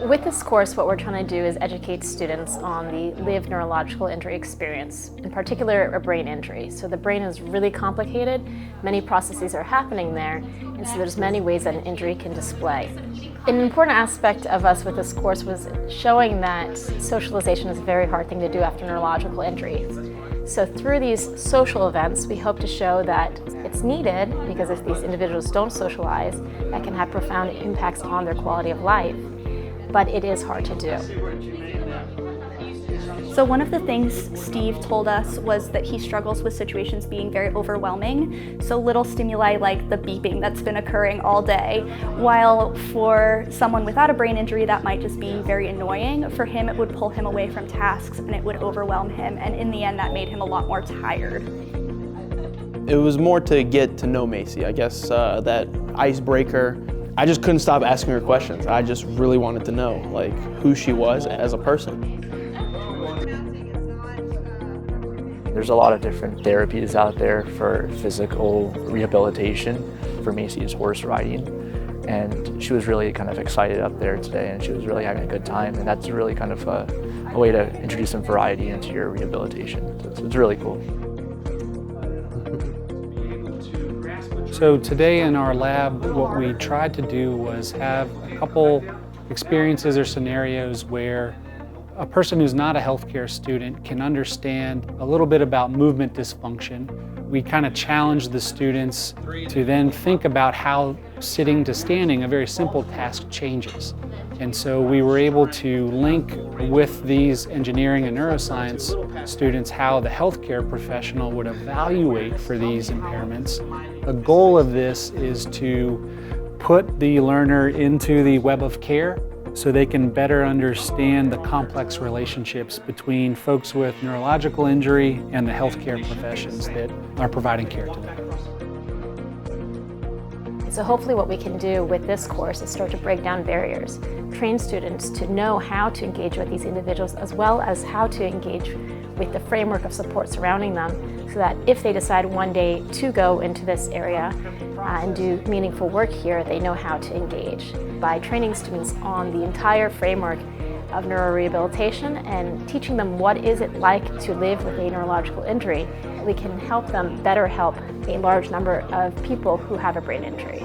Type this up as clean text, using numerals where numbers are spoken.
With this course, what we're trying to do is educate students on the lived neurological injury experience, in particular a brain injury. So the brain is really complicated, many processes are happening there, and so there's many ways that an injury can display. An important aspect of us with this course was showing that socialization is a very hard thing to do after neurological injury. So through these social events, we hope to show that it's needed, because if these individuals don't socialize, that can have profound impacts on their quality of life. But it is hard to do. So one of the things Steve told us was that he struggles with situations being very overwhelming. So little stimuli like the beeping that's been occurring all day, while for someone without a brain injury that might just be very annoying. For him it would pull him away from tasks and it would overwhelm him, and in the end that made him a lot more tired. It was more to get to know Macy, I guess, that icebreaker. I just couldn't stop asking her questions. I just really wanted to know, like, who she was as a person. There's a lot of different therapies out there for physical rehabilitation. For Macy, it's horse riding. And she was really kind of excited up there today, and she was really having a good time. And that's really kind of a way to introduce some variety into your rehabilitation. So it's really cool. So today in our lab, what we tried to do was have a couple experiences or scenarios where a person who's not a healthcare student can understand a little bit about movement dysfunction. We kind of challenged the students to then think about how sitting to standing, a very simple task, changes. And so we were able to link with these engineering and neuroscience students how the healthcare professional would evaluate for these impairments. The goal of this is to put the learner into the web of care so they can better understand the complex relationships between folks with neurological injury and the healthcare professions that are providing care to them. So hopefully what we can do with this course is start to break down barriers, train students to know how to engage with these individuals, as well as how to engage with the framework of support surrounding them, so that if they decide one day to go into this area and do meaningful work here, they know how to engage. By training students on the entire framework of neurorehabilitation and teaching them what is it like to live with a neurological injury, we can help them better help a large number of people who have a brain injury.